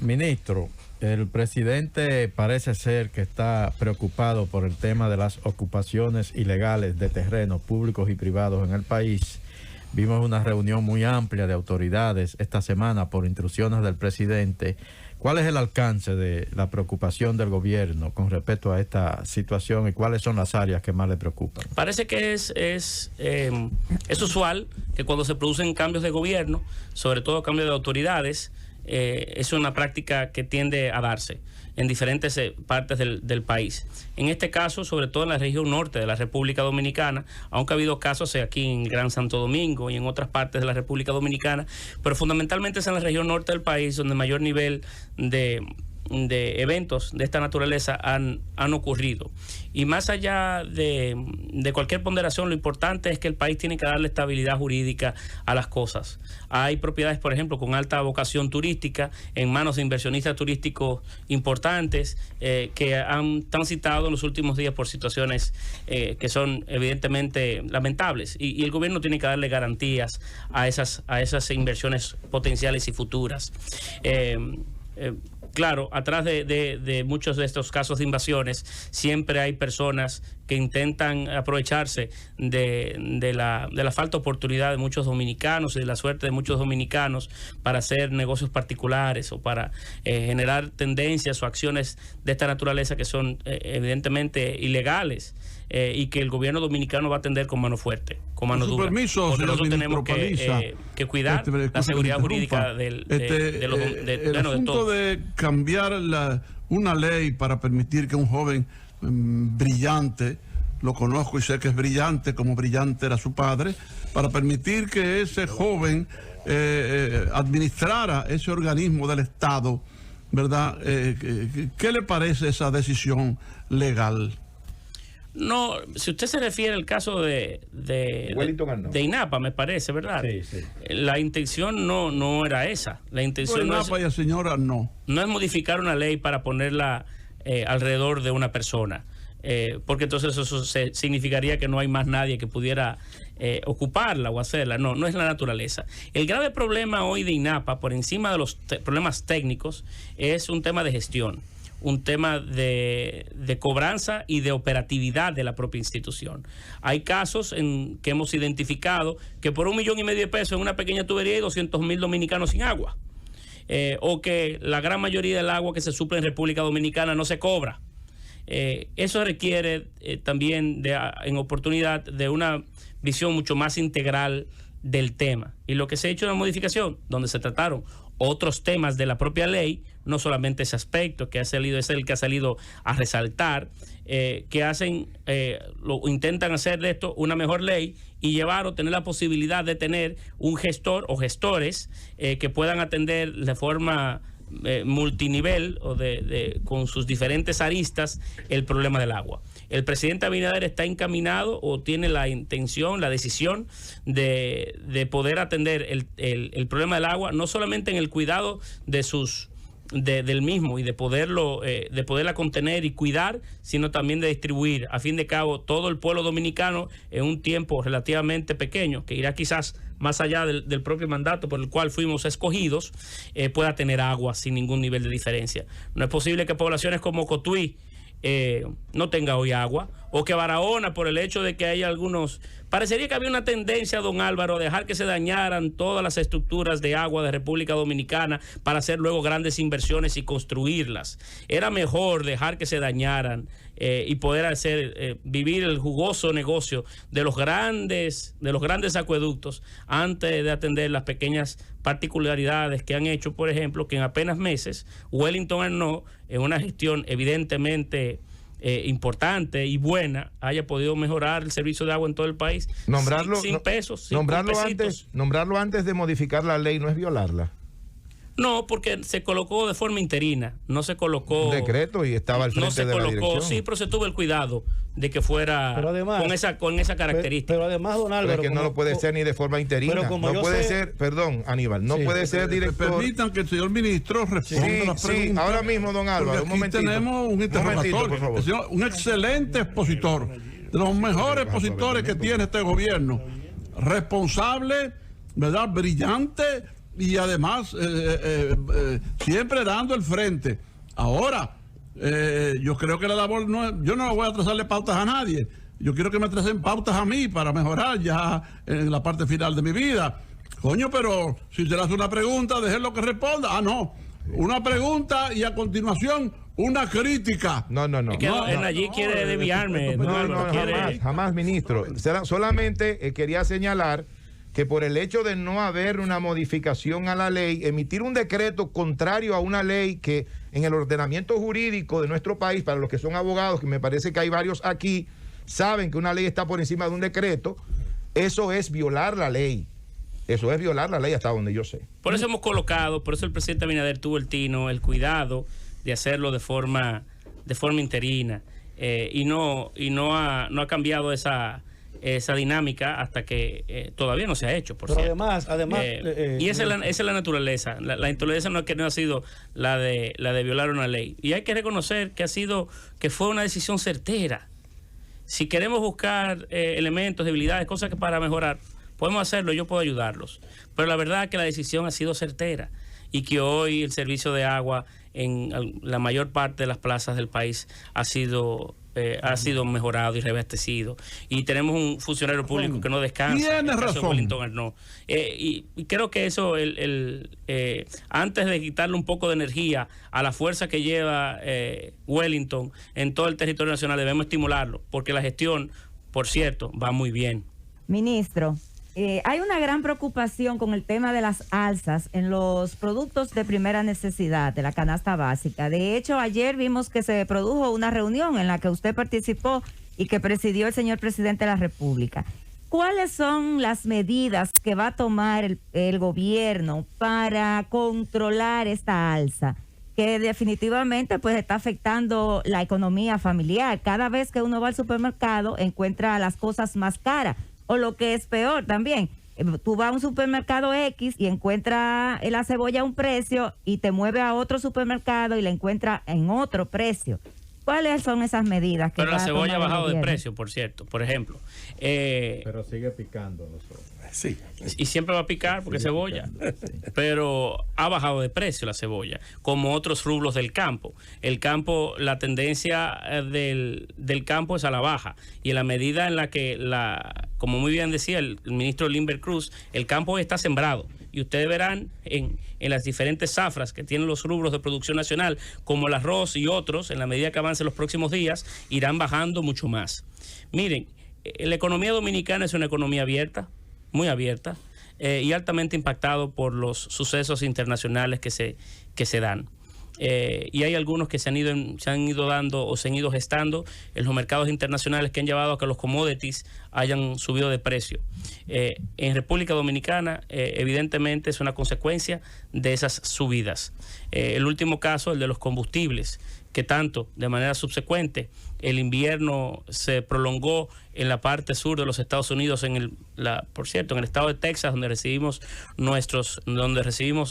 ministro, el presidente parece ser que está preocupado por el tema de las ocupaciones ilegales de terrenos públicos y privados en el país. Vimos una reunión muy amplia de autoridades esta semana por instrucciones del presidente. ¿Cuál es el alcance de la preocupación del gobierno con respecto a esta situación y cuáles son las áreas que más le preocupan? Parece que es usual que cuando se producen cambios de gobierno, sobre todo cambios de autoridades, es una práctica que tiende a darse en diferentes partes del país. En este caso, sobre todo en la región norte de la República Dominicana, aunque ha habido casos aquí en Gran Santo Domingo y en otras partes de la República Dominicana, pero fundamentalmente es en la región norte del país donde mayor nivel de eventos de esta naturaleza han ocurrido. Y más allá de cualquier ponderación, lo importante es que el país tiene que darle estabilidad jurídica a las cosas. Hay propiedades, por ejemplo, con alta vocación turística en manos de inversionistas turísticos importantes que han transitado en los últimos días por situaciones que son evidentemente lamentables, y el gobierno tiene que darle garantías a esas inversiones potenciales y futuras. Claro, atrás de muchos de estos casos de invasiones siempre hay personas que intentan aprovecharse de la falta de oportunidad de muchos dominicanos y de la suerte de muchos dominicanos para hacer negocios particulares o para generar tendencias o acciones de esta naturaleza que son evidentemente ilegales, y que el gobierno dominicano va a atender con mano fuerte, con mano dura. Permiso, porque nosotros tenemos Paliza, que cuidar la seguridad jurídica del asunto de cambiar una ley para permitir que un joven brillante, lo conozco y sé que es brillante, como brillante era su padre, para permitir que ese joven administrara ese organismo del Estado, ¿verdad? ¿Qué le parece esa decisión legal? No, si usted se refiere al caso de INAPA, me parece, ¿verdad? Sí. La intención no era esa. La intención INAPA señora no es modificar una ley para ponerla alrededor de una persona. Porque entonces eso significaría que no hay más nadie que pudiera ocuparla o hacerla. No es la naturaleza. El grave problema hoy de INAPA, por encima de los problemas técnicos, es un tema de gestión, un tema de cobranza y de operatividad de la propia institución. Hay casos que hemos identificado que por $1,5 millones de pesos en una pequeña tubería hay 200,000 dominicanos sin agua. O que la gran mayoría del agua que se suple en República Dominicana no se cobra. Eso requiere también en oportunidad de una visión mucho más integral del tema. Y lo que se ha hecho es una modificación donde se trataron otros temas de la propia ley, no solamente ese aspecto que es el que ha salido a resaltar, que intentan hacer de esto una mejor ley y llevar o tener la posibilidad de tener un gestor o gestores que puedan atender de forma multinivel o con sus diferentes aristas el problema del agua. El presidente Abinader está encaminado o tiene la intención, la decisión de poder atender el problema del agua, no solamente en el cuidado del mismo y de poderla contener y cuidar, sino también de distribuir, a fin de cabo, todo el pueblo dominicano en un tiempo relativamente pequeño, que irá quizás más allá del propio mandato por el cual fuimos escogidos, pueda tener agua sin ningún nivel de diferencia. No es posible que poblaciones como Cotuí no tenga hoy agua, o que Barahona, por el hecho de que hay algunos... Parecería que había una tendencia, don Álvaro, a dejar que se dañaran todas las estructuras de agua de República Dominicana para hacer luego grandes inversiones y construirlas. Era mejor dejar que se dañaran y poder vivir el jugoso negocio de los grandes acueductos antes de atender las pequeñas particularidades que han hecho, por ejemplo, que en apenas meses Wellington Arnaud, en una gestión evidentemente importante y buena, haya podido mejorar el servicio de agua en todo el país sin pesos. Nombrarlo antes de modificar la ley no es violarla. No, porque se colocó de forma interina, no se colocó... Un decreto y estaba al frente de la dirección. Sí, pero se tuvo el cuidado de que fuera además, con esa característica. Pero además, don Álvaro... Pero es que no lo puede ser ni de forma interina. No puede ser, perdón, Aníbal, no puede ser director... Permitan que el señor ministro responda las preguntas. Sí, ahora mismo, don Álvaro, un momentito. Tenemos un interrogatorio, por favor. Un excelente expositor, de los mejores expositores que tiene este gobierno. Responsable, ¿verdad? Brillante... y además siempre dando el frente. Ahora, yo creo que la labor yo no voy a trazarle pautas a nadie. Yo quiero que me tracen pautas a mí para mejorar ya en la parte final de mi vida. Coño, pero si se le hace una pregunta, déjenlo que responda. No. Una pregunta y a continuación una crítica. No. Allí quiere desviarme. Jamás, ministro. Solamente quería señalar que por el hecho de no haber una modificación a la ley, emitir un decreto contrario a una ley que en el ordenamiento jurídico de nuestro país, para los que son abogados, que me parece que hay varios aquí, saben que una ley está por encima de un decreto, eso es violar la ley. Eso es violar la ley hasta donde yo sé. Por eso por eso el presidente Abinader tuvo el tino, el cuidado de hacerlo de forma interina y no ha cambiado esa dinámica hasta que todavía no se ha hecho, por cierto. Además y esa es la naturaleza. La naturaleza no ha sido la de violar una ley. Y hay que reconocer que fue una decisión certera. Si queremos buscar elementos, debilidades, cosas que para mejorar, podemos hacerlo, yo puedo ayudarlos. Pero la verdad es que la decisión ha sido certera y que hoy el servicio de agua en la mayor parte de las plazas del país ha sido mejorado y reabastecido, y tenemos un funcionario público que no descansa. Tiene razón. Y creo que eso antes de quitarle un poco de energía a la fuerza que lleva Wellington en todo el territorio nacional, debemos estimularlo, porque la gestión, por cierto, va muy bien. Ministro, hay una gran preocupación con el tema de las alzas en los productos de primera necesidad de la canasta básica. De hecho, ayer vimos que se produjo una reunión en la que usted participó y que presidió el señor presidente de la República. ¿Cuáles son las medidas que va a tomar el gobierno para controlar esta alza, que definitivamente pues está afectando la economía familiar. Cada vez que uno va al supermercado encuentra las cosas más caras, o lo que es peor también, tú vas a un supermercado X y encuentras la cebolla a un precio y te mueve a otro supermercado y la encuentras en otro precio. ¿Cuáles son esas medidas que Pero la cebolla ha bajado de precio, por cierto, por ejemplo. Pero sigue picando nosotros. Sí. Y siempre va a picar porque es cebolla. Sí. Pero ha bajado de precio la cebolla, como otros rubros del campo. El campo, la tendencia del campo es a la baja. Y en la medida en la que, como muy bien decía el ministro Limber Cruz, el campo está sembrado. Y ustedes verán en las diferentes zafras que tienen los rubros de producción nacional, como el arroz y otros, en la medida que avancen los próximos días, irán bajando mucho más. Miren, la economía dominicana es una economía abierta, muy abierta, y altamente impactado por los sucesos internacionales que se dan. Y hay algunos que se han ido dando o se han ido gestando en los mercados internacionales, que han llevado a que los commodities hayan subido de precio. En República Dominicana, evidentemente, es una consecuencia de esas subidas. El último caso, el de los combustibles, que tanto de manera subsecuente el invierno se prolongó en la parte sur de los Estados Unidos, por cierto, en el estado de Texas, donde recibimos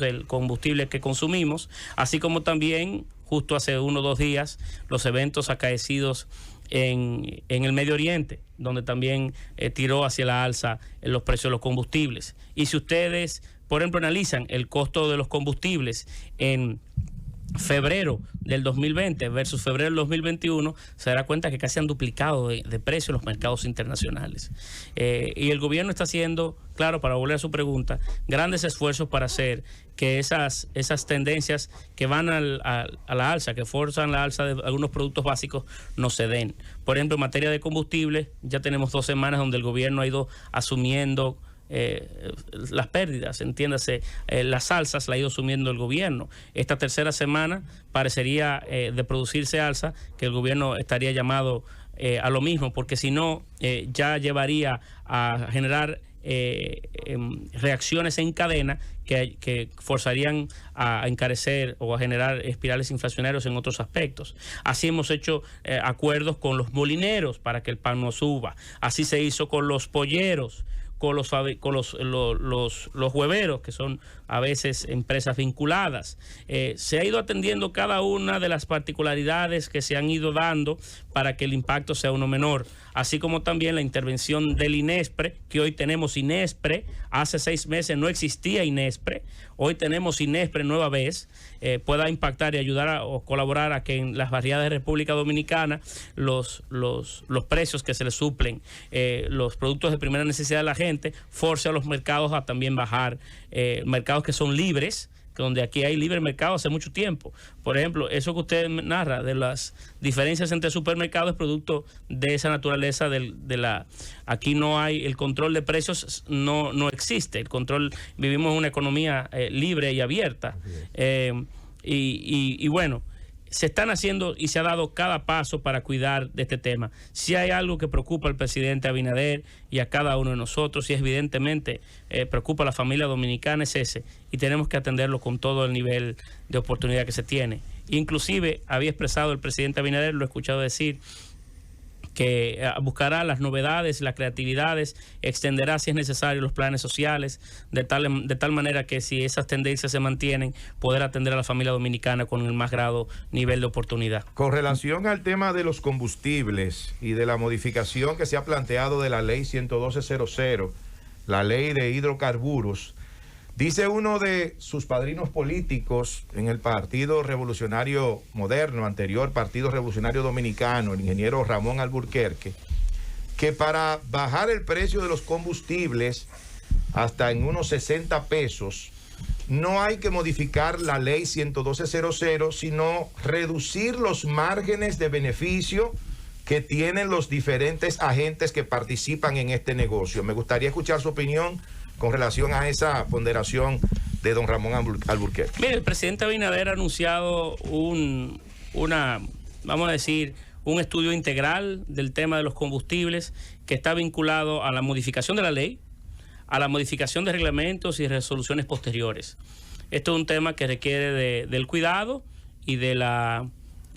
el combustible que consumimos, así como también justo hace 1 o 2 días los eventos acaecidos en el Medio Oriente, donde también tiró hacia la alza en los precios de los combustibles. Y si ustedes, por ejemplo, analizan el costo de los combustibles en febrero del 2020 versus febrero del 2021, se dará cuenta que casi han duplicado de precio en los mercados internacionales. Y el gobierno está haciendo, claro, para volver a su pregunta, grandes esfuerzos para hacer que esas tendencias que van a la alza, que forzan la alza de algunos productos básicos, no se den. Por ejemplo, en materia de combustible, ya tenemos 2 semanas donde el gobierno ha ido asumiendo las pérdidas, entiéndase, las alzas la ha ido asumiendo el gobierno. Esta tercera semana parecería de producirse alza que el gobierno estaría llamado a lo mismo, porque si no ya llevaría a generar reacciones en cadena que forzarían a encarecer o a generar espirales inflacionarios en otros aspectos. Así hemos hecho acuerdos con los molineros para que el pan no suba. Así se hizo con los polleros, con los hueveros, que son a veces empresas vinculadas. Se ha ido atendiendo cada una de las particularidades que se han ido dando para que el impacto sea uno menor, así como también la intervención del INESPRE, que hoy tenemos INESPRE. Hace 6 meses no existía INESPRE, hoy tenemos INESPRE nueva vez, pueda impactar y ayudar o colaborar a que en las variedades de República Dominicana los precios que se le suplen, los productos de primera necesidad de la gente, force a los mercados a también bajar, mercados que son libres, donde aquí hay libre mercado hace mucho tiempo. Por ejemplo, eso que usted narra de las diferencias entre supermercados es producto de esa naturaleza aquí no hay el control de precios, no existe el control. Vivimos en una economía libre y abierta, y bueno, se están haciendo y se ha dado cada paso para cuidar de este tema. Si hay algo que preocupa al presidente Abinader y a cada uno de nosotros, y evidentemente preocupa a la familia dominicana, es ese, y tenemos que atenderlo con todo el nivel de oportunidad que se tiene. Inclusive había expresado el presidente Abinader, lo he escuchado decir, que buscará las novedades, las creatividades, extenderá si es necesario los planes sociales, de tal manera que si esas tendencias se mantienen, poder atender a la familia dominicana con el más nivel de oportunidad. Con relación al tema de los combustibles y de la modificación que se ha planteado de la ley 11200, la ley de hidrocarburos, dice uno de sus padrinos políticos en el Partido Revolucionario Moderno, anterior Partido Revolucionario Dominicano, el ingeniero Ramón Alburquerque, que para bajar el precio de los combustibles hasta en unos 60 pesos, no hay que modificar la ley 11200, sino reducir los márgenes de beneficio que tienen los diferentes agentes que participan en este negocio. Me gustaría escuchar su opinión con relación a esa ponderación de don Ramón Alburquerque. Mire, el presidente Abinader ha anunciado un estudio integral del tema de los combustibles que está vinculado a la modificación de la ley, a la modificación de reglamentos y resoluciones posteriores. Esto es un tema que requiere del cuidado y de la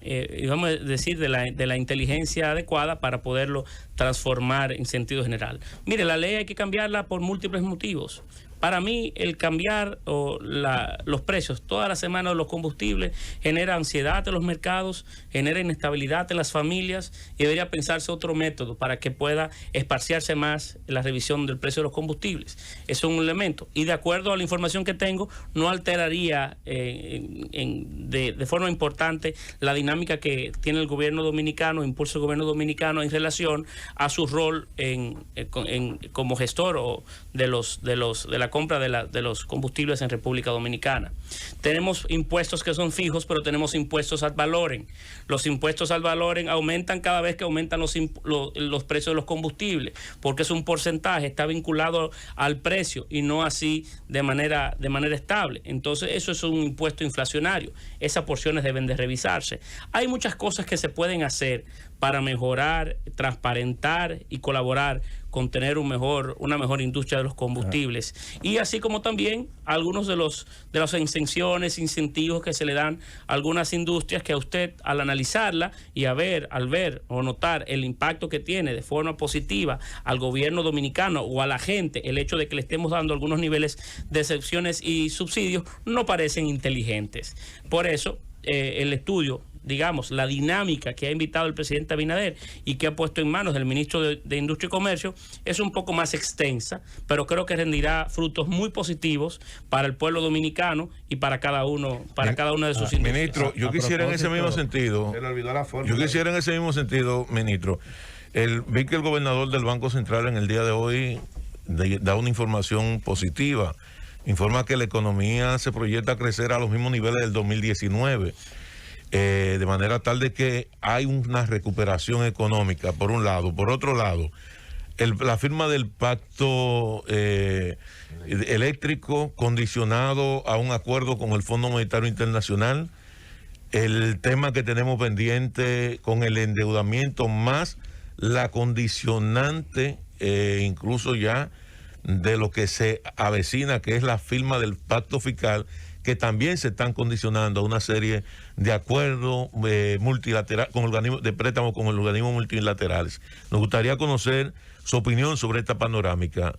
y vamos a decir de la inteligencia adecuada para poderlo transformar en sentido general. Mire, la ley hay que cambiarla por múltiples motivos. Para mí, el cambiar los precios toda la semana de los combustibles genera ansiedad en los mercados, genera inestabilidad en las familias y debería pensarse otro método para que pueda esparciarse más la revisión del precio de los combustibles. Eso es un elemento. Y de acuerdo a la información que tengo, no alteraría de forma importante la dinámica que tiene el gobierno dominicano, impulsa el gobierno dominicano en relación a su rol como gestor de la compra de los combustibles en República Dominicana. Tenemos impuestos que son fijos, pero tenemos impuestos ad valorem. Los impuestos ad valorem aumentan cada vez que aumentan los precios de los combustibles, porque es un porcentaje, está vinculado al precio y no así de manera estable. Entonces eso es un impuesto inflacionario. Esas porciones deben de revisarse. Hay muchas cosas que se pueden hacer para mejorar, transparentar y colaborar con tener una mejor industria de los combustibles. Y así como también algunos de las exenciones, incentivos que se le dan a algunas industrias que a usted, al analizarla y al ver o notar el impacto que tiene de forma positiva al gobierno dominicano o a la gente, el hecho de que le estemos dando algunos niveles de excepciones y subsidios, no parecen inteligentes. Por eso, el estudio, digamos, la dinámica que ha invitado el presidente Abinader y que ha puesto en manos del ministro de Industria y Comercio es un poco más extensa, pero creo que rendirá frutos muy positivos para el pueblo dominicano y para cada una de sus industrias. Ministro, yo quisiera en ese mismo sentido, ministro, vi que el gobernador del Banco Central en el día de hoy da una información positiva. Informa que la economía se proyecta crecer a los mismos niveles del 2019. De manera tal de que hay una recuperación económica, por un lado. Por otro lado, la firma del pacto eléctrico condicionado a un acuerdo con el Fondo Monetario Internacional, el tema que tenemos pendiente con el endeudamiento más la condicionante, incluso ya de lo que se avecina, que es la firma del pacto fiscal, que también se están condicionando a una serie de acuerdos multilaterales con organismos de préstamo con los organismos multilaterales. Nos gustaría conocer su opinión sobre esta panorámica.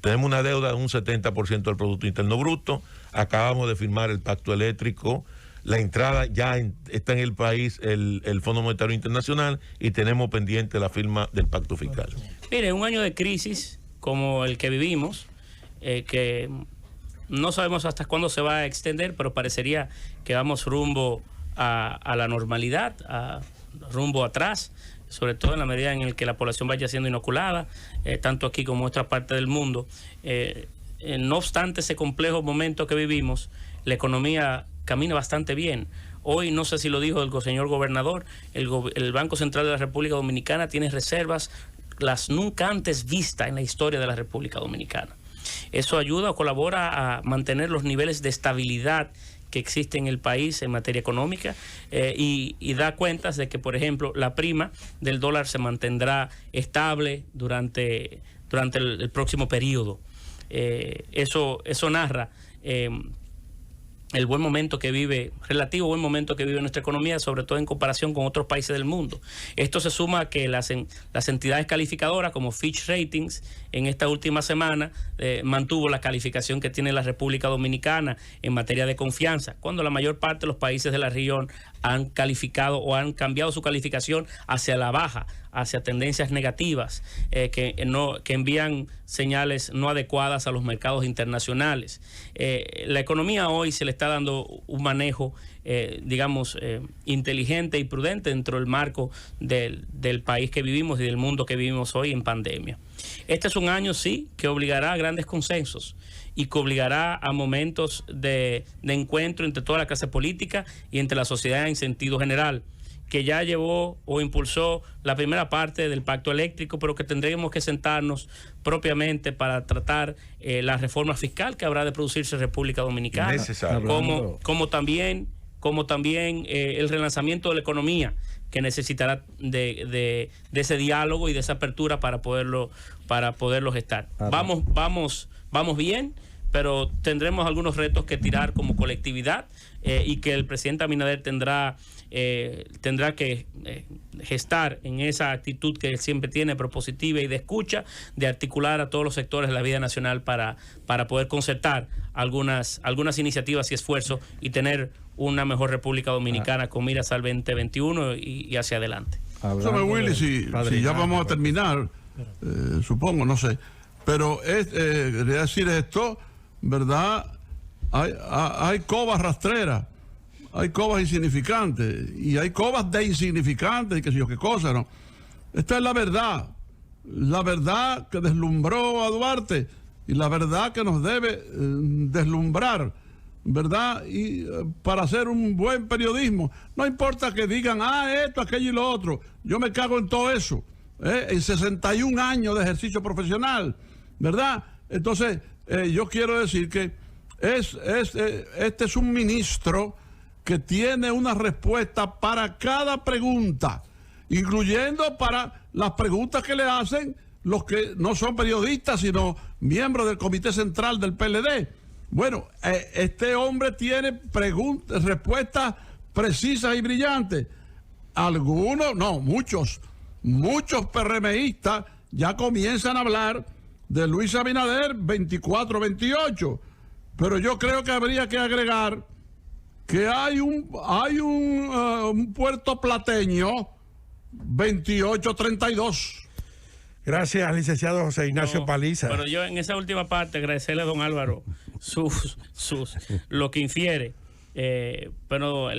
Tenemos una deuda de un 70% del Producto Interno Bruto, acabamos de firmar el pacto eléctrico, la entrada ya está en el país el Fondo Monetario Internacional y tenemos pendiente la firma del pacto fiscal. Mire, un año de crisis como el que vivimos, que no sabemos hasta cuándo se va a extender, pero parecería que vamos rumbo a la normalidad, rumbo atrás, sobre todo en la medida en que la población vaya siendo inoculada, tanto aquí como en otra parte del mundo. No obstante ese complejo momento que vivimos, la economía camina bastante bien. Hoy, no sé si lo dijo el señor gobernador, el Banco Central de la República Dominicana tiene reservas las nunca antes vistas en la historia de la República Dominicana. Eso ayuda o colabora a mantener los niveles de estabilidad que existe en el país en materia económica y da cuentas de que, por ejemplo, la prima del dólar se mantendrá estable durante el próximo periodo. Eso narra el buen momento que vive, relativo buen momento que vive nuestra economía, sobre todo en comparación con otros países del mundo. Esto se suma a que las entidades calificadoras como Fitch Ratings en esta última semana mantuvo la calificación que tiene la República Dominicana en materia de confianza, cuando la mayor parte de los países de la región han calificado o han cambiado su calificación hacia la baja, hacia tendencias negativas, que envían señales no adecuadas a los mercados internacionales. La economía hoy se le está dando un manejo, inteligente y prudente dentro del marco del país que vivimos y del mundo que vivimos hoy en pandemia. Este es un año, sí, que obligará a grandes consensos y que obligará a momentos de encuentro entre toda la clase política y entre la sociedad en sentido general, que ya llevó o impulsó la primera parte del pacto eléctrico, pero que tendremos que sentarnos propiamente para tratar la reforma fiscal que habrá de producirse en República Dominicana, como también el relanzamiento de la economía, que necesitará de ese diálogo y de esa apertura para poderlo gestar. Vamos bien, pero tendremos algunos retos que tirar como colectividad y que el presidente Abinader tendrá que gestar en esa actitud que él siempre tiene, propositiva y de escucha, de articular a todos los sectores de la vida nacional para poder concertar algunas iniciativas y esfuerzos y tener una mejor República Dominicana con miras al 2021 y hacia adelante. Willy, si ya vamos a terminar, supongo, no sé, pero quería decir esto, ¿verdad? Hay cobas rastreras, hay cobas insignificantes y hay cobas de insignificantes y qué sé yo qué cosa, ¿no? Esta es la verdad que deslumbró a Duarte y la verdad que nos debe deslumbrar, ¿verdad? Y para hacer un buen periodismo, no importa que digan, esto, aquello y lo otro, yo me cago en todo eso, en 61 años de ejercicio profesional, ¿verdad? Entonces, yo quiero decir que este es un ministro que tiene una respuesta para cada pregunta, incluyendo para las preguntas que le hacen los que no son periodistas, sino miembros del Comité Central del PLD. Bueno, este hombre tiene respuestas precisas y brillantes. Algunos, no, muchos PRMistas ya comienzan a hablar de Luis Abinader 24-28, pero yo creo que habría que agregar que hay un Puerto Plateño 28-32. Gracias, licenciado José Ignacio Paliza. Pero yo en esa última parte agradecerle a don Álvaro lo que infiere. Pero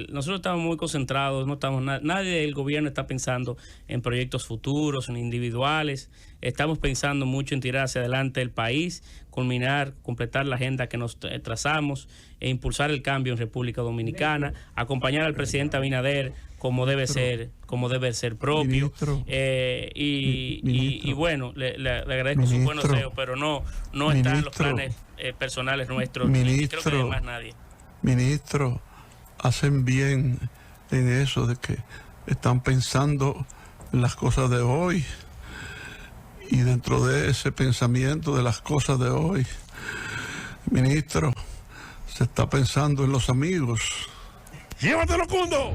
nosotros estamos muy concentrados, nadie del gobierno está pensando en proyectos futuros, en individuales. Estamos pensando mucho en tirar hacia adelante el país, completar la agenda que nos trazamos e impulsar el cambio en República Dominicana, acompañar al presidente Abinader como debe ser propio. Y bueno, le agradezco su buen deseo, pero no está en los planes personales nuestros, y creo que de más nadie. Ministro, hacen bien en eso de que están pensando en las cosas de hoy, y dentro de ese pensamiento de las cosas de hoy, ministro, se está pensando en los amigos. ¡Llévatelo, Cundo!